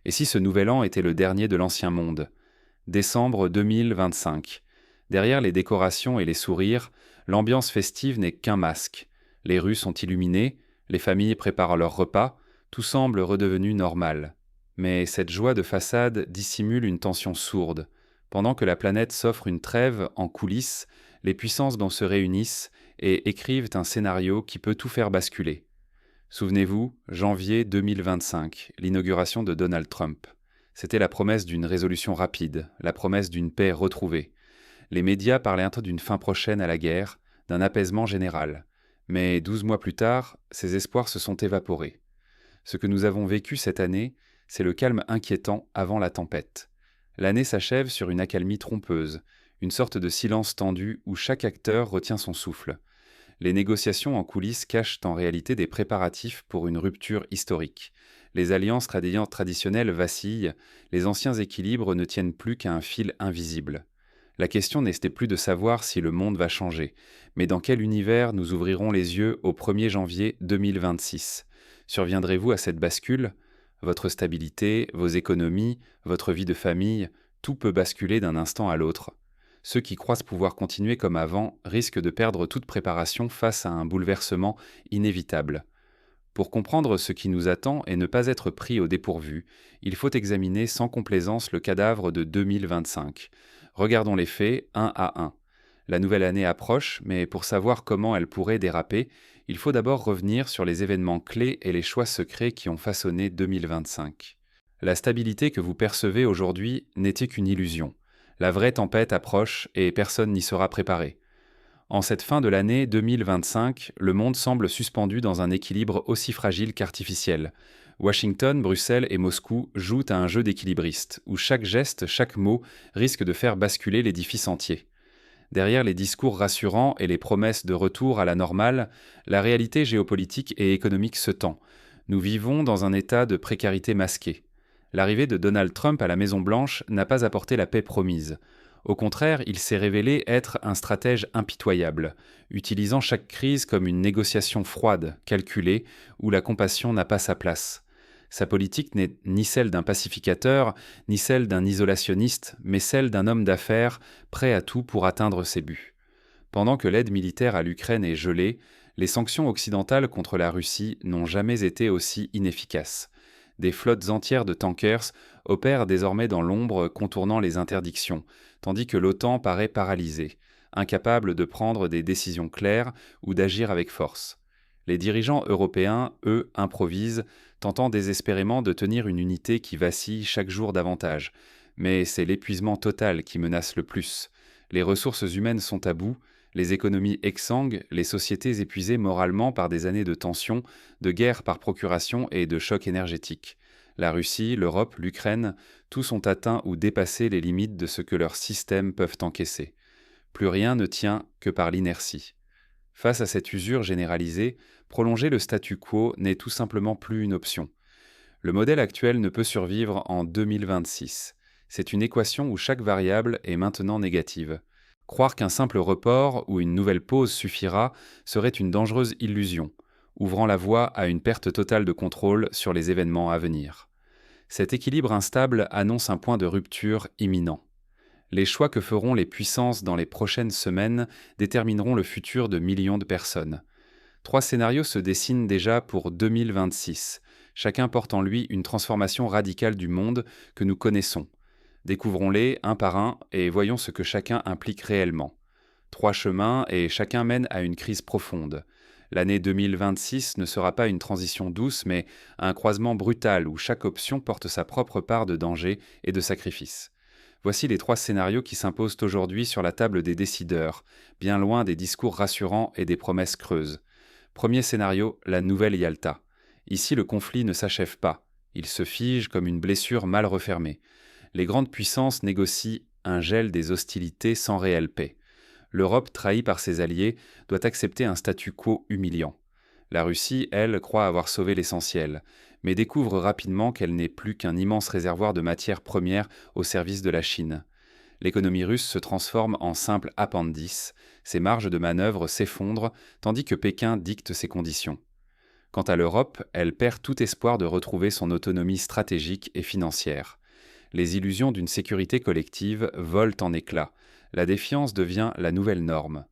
Et si ce nouvel an était le dernier de l'ancien monde? Décembre 2025. Derrière les décorations et les sourires, l'ambiance festive n'est qu'un masque. Les rues sont illuminées, les familles préparent leurs repas, tout semble redevenu normal. Mais cette joie de façade dissimule une tension sourde. Pendant que la planète s'offre une trêve en coulisses, les puissances se réunissent et écrivent un scénario qui peut tout faire basculer. Souvenez-vous, janvier 2025, l'inauguration de Donald Trump. C'était la promesse d'une résolution rapide, la promesse d'une paix retrouvée. Les médias parlaient d'une fin prochaine à la guerre, d'un apaisement général. Mais 12 mois plus tard, ces espoirs se sont évaporés. Ce que nous avons vécu cette année, c'est le calme inquiétant avant la tempête. L'année s'achève sur une accalmie trompeuse, une sorte de silence tendu où chaque acteur retient son souffle. Les négociations en coulisses cachent en réalité des préparatifs pour une rupture historique. Les alliances traditionnelles vacillent, les anciens équilibres ne tiennent plus qu'à un fil invisible. La question n'était plus de savoir si le monde va changer, mais dans quel univers nous ouvrirons les yeux au 1er janvier 2026. Surviendrez-vous à cette bascule? Votre stabilité, vos économies, votre vie de famille, tout peut basculer d'un instant à l'autre. Ceux qui croient pouvoir continuer comme avant risquent de perdre toute préparation face à un bouleversement inévitable. Pour comprendre ce qui nous attend et ne pas être pris au dépourvu, il faut examiner sans complaisance le cadavre de 2025. Regardons les faits un à un. La nouvelle année approche, mais pour savoir comment elle pourrait déraper, il faut d'abord revenir sur les événements clés et les choix secrets qui ont façonné 2025. La stabilité que vous percevez aujourd'hui n'était qu'une illusion. La vraie tempête approche et personne n'y sera préparé. En cette fin de l'année 2025, le monde semble suspendu dans un équilibre aussi fragile qu'artificiel. Washington, Bruxelles et Moscou jouent à un jeu d'équilibristes, où chaque geste, chaque mot risque de faire basculer l'édifice entier. Derrière les discours rassurants et les promesses de retour à la normale, la réalité géopolitique et économique se tend. Nous vivons dans un état de précarité masquée. L'arrivée de Donald Trump à la Maison-Blanche n'a pas apporté la paix promise. Au contraire, il s'est révélé être un stratège impitoyable, utilisant chaque crise comme une négociation froide, calculée, où la compassion n'a pas sa place. Sa politique n'est ni celle d'un pacificateur, ni celle d'un isolationniste, mais celle d'un homme d'affaires prêt à tout pour atteindre ses buts. Pendant que l'aide militaire à l'Ukraine est gelée, les sanctions occidentales contre la Russie n'ont jamais été aussi inefficaces. Des flottes entières de tankers opèrent désormais dans l'ombre, contournant les interdictions, tandis que l'OTAN paraît paralysée, incapable de prendre des décisions claires ou d'agir avec force. Les dirigeants européens, eux, improvisent, tentant désespérément de tenir une unité qui vacille chaque jour davantage. Mais c'est l'épuisement total qui menace le plus. Les ressources humaines sont à bout, les économies exsangues, les sociétés épuisées moralement par des années de tensions, de guerres par procuration et de chocs énergétiques. La Russie, l'Europe, l'Ukraine, tous ont atteint ou dépassé les limites de ce que leurs systèmes peuvent encaisser. Plus rien ne tient que par l'inertie. Face à cette usure généralisée, prolonger le statu quo n'est tout simplement plus une option. Le modèle actuel ne peut survivre en 2026. C'est une équation où chaque variable est maintenant négative. Croire qu'un simple report ou une nouvelle pause suffira serait une dangereuse illusion, ouvrant la voie à une perte totale de contrôle sur les événements à venir. Cet équilibre instable annonce un point de rupture imminent. Les choix que feront les puissances dans les prochaines semaines détermineront le futur de millions de personnes. 3 scénarios se dessinent déjà pour 2026. Chacun porte en lui une transformation radicale du monde que nous connaissons. Découvrons-les un par un et voyons ce que chacun implique réellement. 3 chemins et chacun mène à une crise profonde. L'année 2026 ne sera pas une transition douce, mais un croisement brutal où chaque option porte sa propre part de danger et de sacrifice. Voici les 3 scénarios qui s'imposent aujourd'hui sur la table des décideurs, bien loin des discours rassurants et des promesses creuses. Premier scénario, la nouvelle Yalta. Ici, le conflit ne s'achève pas. Il se fige comme une blessure mal refermée. Les grandes puissances négocient un gel des hostilités sans réelle paix. L'Europe, trahie par ses alliés, doit accepter un statu quo humiliant. La Russie, elle, croit avoir sauvé l'essentiel, mais découvre rapidement qu'elle n'est plus qu'un immense réservoir de matières premières au service de la Chine. L'économie russe se transforme en simple appendice, ses marges de manœuvre s'effondrent, tandis que Pékin dicte ses conditions. Quant à l'Europe, elle perd tout espoir de retrouver son autonomie stratégique et financière. Les illusions d'une sécurité collective volent en éclats. La défiance devient la nouvelle norme.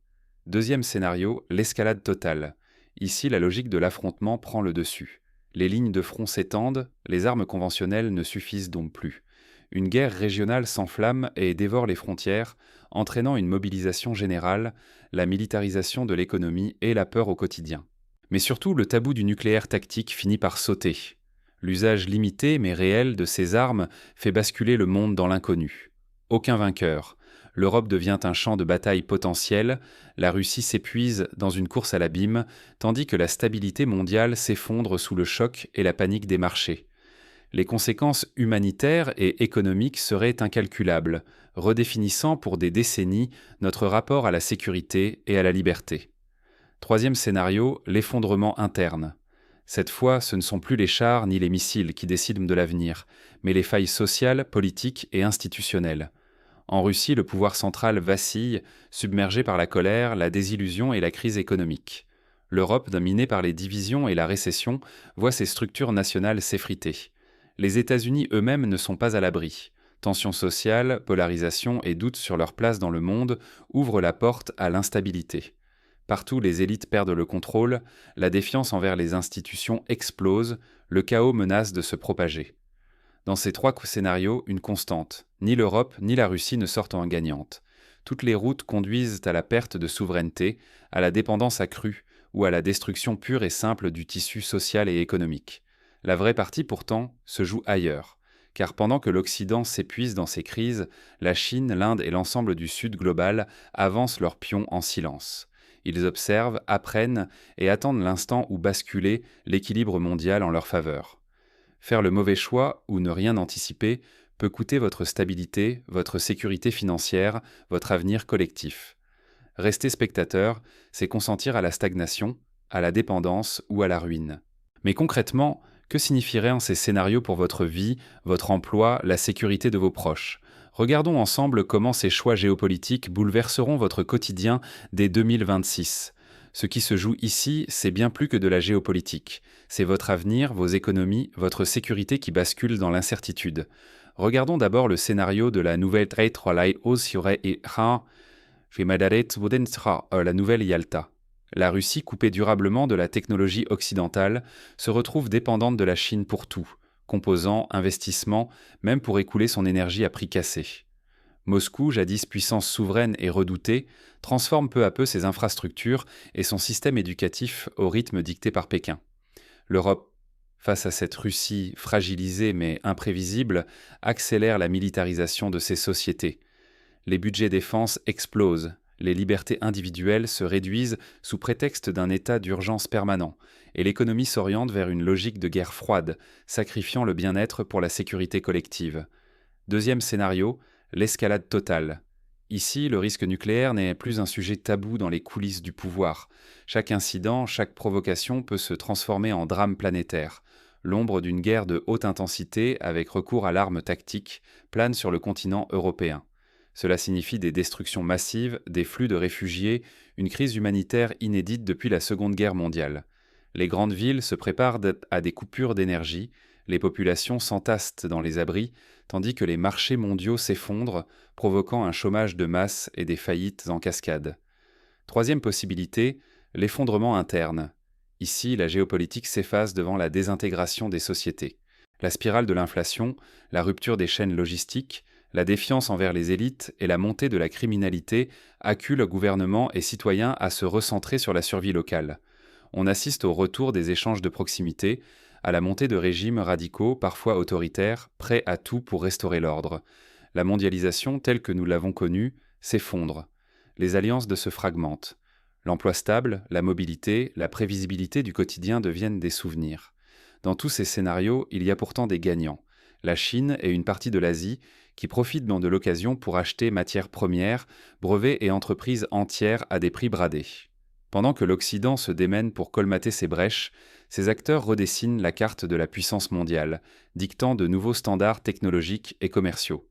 Deuxième scénario, l'escalade totale. Ici, la logique de l'affrontement prend le dessus. Les lignes de front s'étendent, les armes conventionnelles ne suffisent donc plus. Une guerre régionale s'enflamme et dévore les frontières, entraînant une mobilisation générale, la militarisation de l'économie et la peur au quotidien. Mais surtout, le tabou du nucléaire tactique finit par sauter. L'usage limité mais réel de ces armes fait basculer le monde dans l'inconnu. Aucun vainqueur. L'Europe devient un champ de bataille potentiel, la Russie s'épuise dans une course à l'abîme, tandis que la stabilité mondiale s'effondre sous le choc et la panique des marchés. Les conséquences humanitaires et économiques seraient incalculables, redéfinissant pour des décennies notre rapport à la sécurité et à la liberté. Troisième scénario, l'effondrement interne. Cette fois, ce ne sont plus les chars ni les missiles qui décident de l'avenir, mais les failles sociales, politiques et institutionnelles. En Russie, le pouvoir central vacille, submergé par la colère, la désillusion et la crise économique. L'Europe, dominée par les divisions et la récession, voit ses structures nationales s'effriter. Les États-Unis eux-mêmes ne sont pas à l'abri. Tensions sociales, polarisation et doutes sur leur place dans le monde ouvrent la porte à l'instabilité. Partout, les élites perdent le contrôle, la défiance envers les institutions explose, le chaos menace de se propager. Dans ces trois scénarios, une constante. Ni l'Europe ni la Russie ne sortent en gagnante. Toutes les routes conduisent à la perte de souveraineté, à la dépendance accrue ou à la destruction pure et simple du tissu social et économique. La vraie partie, pourtant, se joue ailleurs. Car pendant que l'Occident s'épuise dans ses crises, la Chine, l'Inde et l'ensemble du Sud global avancent leurs pions en silence. Ils observent, apprennent et attendent l'instant où basculer l'équilibre mondial en leur faveur. Faire le mauvais choix ou ne rien anticiper peut coûter votre stabilité, votre sécurité financière, votre avenir collectif. Rester spectateur, c'est consentir à la stagnation, à la dépendance ou à la ruine. Mais concrètement, que signifieraient ces scénarios pour votre vie, votre emploi, la sécurité de vos proches ? Regardons ensemble comment ces choix géopolitiques bouleverseront votre quotidien dès 2026. Ce qui se joue ici, c'est bien plus que de la géopolitique. C'est votre avenir, vos économies, votre sécurité qui basculent dans l'incertitude. Regardons d'abord le scénario de la nouvelle la nouvelle Yalta. La Russie, coupée durablement de la technologie occidentale, se retrouve dépendante de la Chine pour tout, composants, investissements, même pour écouler son énergie à prix cassé. Moscou, jadis puissance souveraine et redoutée, transforme peu à peu ses infrastructures et son système éducatif au rythme dicté par Pékin. L'Europe, face à cette Russie fragilisée mais imprévisible, accélère la militarisation de ses sociétés. Les budgets défense explosent, les libertés individuelles se réduisent sous prétexte d'un état d'urgence permanent, et l'économie s'oriente vers une logique de guerre froide, sacrifiant le bien-être pour la sécurité collective. Deuxième scénario, l'escalade totale. Ici, le risque nucléaire n'est plus un sujet tabou dans les coulisses du pouvoir. Chaque incident, chaque provocation peut se transformer en drame planétaire. L'ombre d'une guerre de haute intensité, avec recours à l'arme tactique, plane sur le continent européen. Cela signifie des destructions massives, des flux de réfugiés, une crise humanitaire inédite depuis la Seconde Guerre mondiale. Les grandes villes se préparent à des coupures d'énergie, les populations s'entassent dans les abris, tandis que les marchés mondiaux s'effondrent, provoquant un chômage de masse et des faillites en cascade. Troisième possibilité, l'effondrement interne. Ici, la géopolitique s'efface devant la désintégration des sociétés. La spirale de l'inflation, la rupture des chaînes logistiques, la défiance envers les élites et la montée de la criminalité acculent gouvernements et citoyens à se recentrer sur la survie locale. On assiste au retour des échanges de proximité, à la montée de régimes radicaux, parfois autoritaires, prêts à tout pour restaurer l'ordre. La mondialisation, telle que nous l'avons connue, s'effondre. Les alliances se fragmentent. L'emploi stable, la mobilité, la prévisibilité du quotidien deviennent des souvenirs. Dans tous ces scénarios, il y a pourtant des gagnants. La Chine et une partie de l'Asie qui profitent de l'occasion pour acheter matières premières, brevets et entreprises entières à des prix bradés. Pendant que l'Occident se démène pour colmater ses brèches, ces acteurs redessinent la carte de la puissance mondiale, dictant de nouveaux standards technologiques et commerciaux.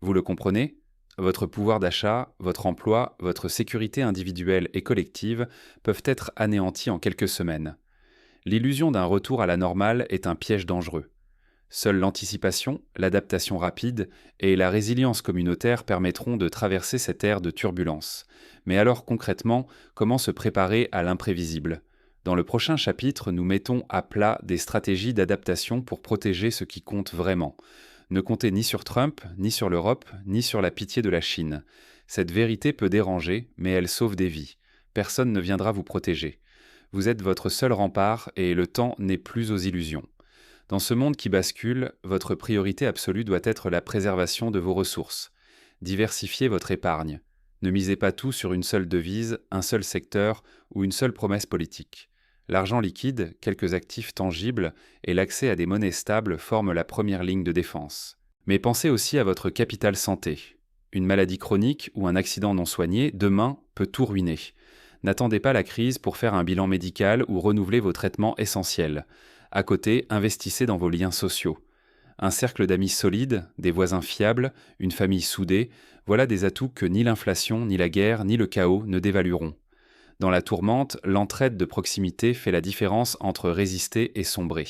Vous le comprenez ? Votre pouvoir d'achat, votre emploi, votre sécurité individuelle et collective peuvent être anéantis en quelques semaines. L'illusion d'un retour à la normale est un piège dangereux. Seule l'anticipation, l'adaptation rapide et la résilience communautaire permettront de traverser cette ère de turbulence. Mais alors concrètement, comment se préparer à l'imprévisible? Dans le prochain chapitre, nous mettons à plat des stratégies d'adaptation pour protéger ce qui compte vraiment. Ne comptez ni sur Trump, ni sur l'Europe, ni sur la pitié de la Chine. Cette vérité peut déranger, mais elle sauve des vies. Personne ne viendra vous protéger. Vous êtes votre seul rempart et le temps n'est plus aux illusions. Dans ce monde qui bascule, votre priorité absolue doit être la préservation de vos ressources. Diversifiez votre épargne. Ne misez pas tout sur une seule devise, un seul secteur ou une seule promesse politique. L'argent liquide, quelques actifs tangibles et l'accès à des monnaies stables forment la première ligne de défense. Mais pensez aussi à votre capital santé. Une maladie chronique ou un accident non soigné, demain, peut tout ruiner. N'attendez pas la crise pour faire un bilan médical ou renouveler vos traitements essentiels. À côté, investissez dans vos liens sociaux. Un cercle d'amis solides, des voisins fiables, une famille soudée, voilà des atouts que ni l'inflation, ni la guerre, ni le chaos ne dévalueront. Dans la tourmente, l'entraide de proximité fait la différence entre résister et sombrer.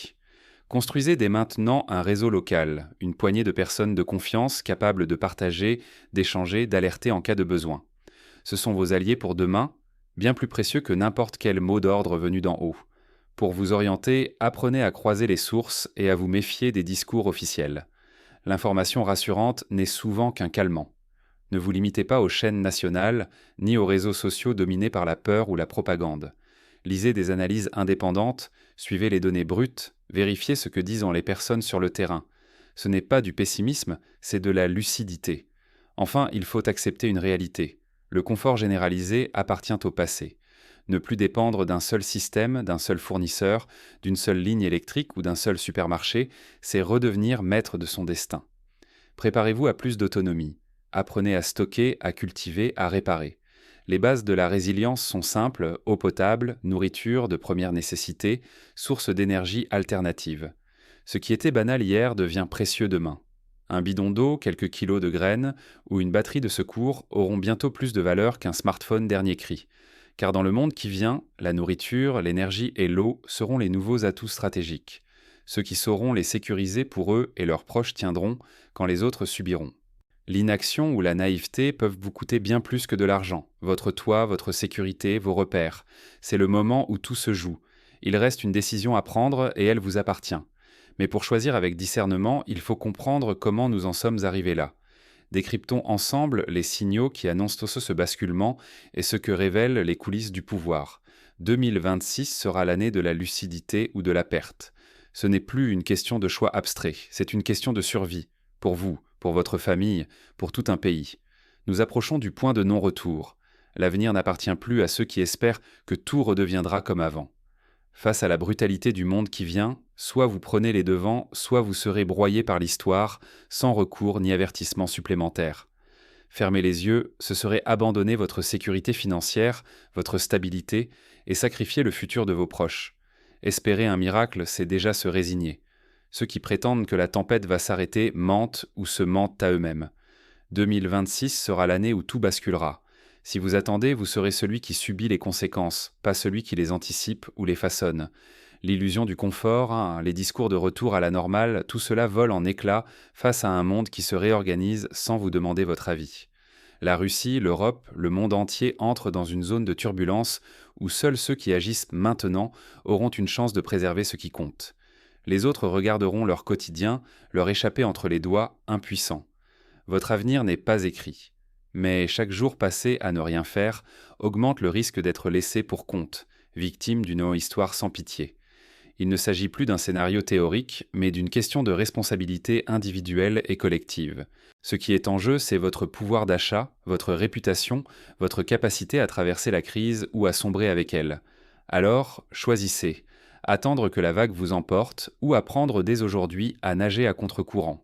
Construisez dès maintenant un réseau local, une poignée de personnes de confiance capables de partager, d'échanger, d'alerter en cas de besoin. Ce sont vos alliés pour demain, bien plus précieux que n'importe quel mot d'ordre venu d'en haut. Pour vous orienter, apprenez à croiser les sources et à vous méfier des discours officiels. L'information rassurante n'est souvent qu'un calmant. Ne vous limitez pas aux chaînes nationales, ni aux réseaux sociaux dominés par la peur ou la propagande. Lisez des analyses indépendantes, suivez les données brutes, vérifiez ce que disent les personnes sur le terrain. Ce n'est pas du pessimisme, c'est de la lucidité. Enfin, il faut accepter une réalité. Le confort généralisé appartient au passé. Ne plus dépendre d'un seul système, d'un seul fournisseur, d'une seule ligne électrique ou d'un seul supermarché, c'est redevenir maître de son destin. Préparez-vous à plus d'autonomie. Apprenez à stocker, à cultiver, à réparer. Les bases de la résilience sont simples: eau potable, nourriture de première nécessité, source d'énergie alternative. Ce qui était banal hier devient précieux demain. Un bidon d'eau, quelques kilos de graines ou une batterie de secours auront bientôt plus de valeur qu'un smartphone dernier cri. Car dans le monde qui vient, la nourriture, l'énergie et l'eau seront les nouveaux atouts stratégiques. Ceux qui sauront les sécuriser pour eux et leurs proches tiendront quand les autres subiront. L'inaction ou la naïveté peuvent vous coûter bien plus que de l'argent. Votre toit, votre sécurité, vos repères. C'est le moment où tout se joue. Il reste une décision à prendre et elle vous appartient. Mais pour choisir avec discernement, il faut comprendre comment nous en sommes arrivés là. Décryptons ensemble les signaux qui annoncent ce basculement et ce que révèlent les coulisses du pouvoir. 2026 sera l'année de la lucidité ou de la perte. Ce n'est plus une question de choix abstrait, c'est une question de survie. Pour vous, pour votre famille, pour tout un pays. Nous approchons du point de non-retour. L'avenir n'appartient plus à ceux qui espèrent que tout redeviendra comme avant. Face à la brutalité du monde qui vient, soit vous prenez les devants, soit vous serez broyé par l'histoire, sans recours ni avertissement supplémentaire. Fermer les yeux, ce serait abandonner votre sécurité financière, votre stabilité, et sacrifier le futur de vos proches. Espérer un miracle, c'est déjà se résigner. Ceux qui prétendent que la tempête va s'arrêter mentent ou se mentent à eux-mêmes. 2026 sera l'année où tout basculera. Si vous attendez, vous serez celui qui subit les conséquences, pas celui qui les anticipe ou les façonne. L'illusion du confort, les discours de retour à la normale, tout cela vole en éclats face à un monde qui se réorganise sans vous demander votre avis. La Russie, l'Europe, le monde entier entrent dans une zone de turbulence où seuls ceux qui agissent maintenant auront une chance de préserver ce qui compte. Les autres regarderont leur quotidien, leur échapper entre les doigts, impuissants. Votre avenir n'est pas écrit. Mais chaque jour passé à ne rien faire augmente le risque d'être laissé pour compte, victime d'une histoire sans pitié. Il ne s'agit plus d'un scénario théorique, mais d'une question de responsabilité individuelle et collective. Ce qui est en jeu, c'est votre pouvoir d'achat, votre réputation, votre capacité à traverser la crise ou à sombrer avec elle. Alors, choisissez. Attendre que la vague vous emporte ou apprendre dès aujourd'hui à nager à contre-courant.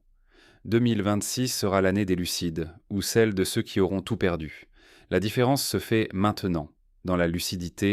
2026 sera l'année des lucides, ou celle de ceux qui auront tout perdu. La différence se fait maintenant, dans la lucidité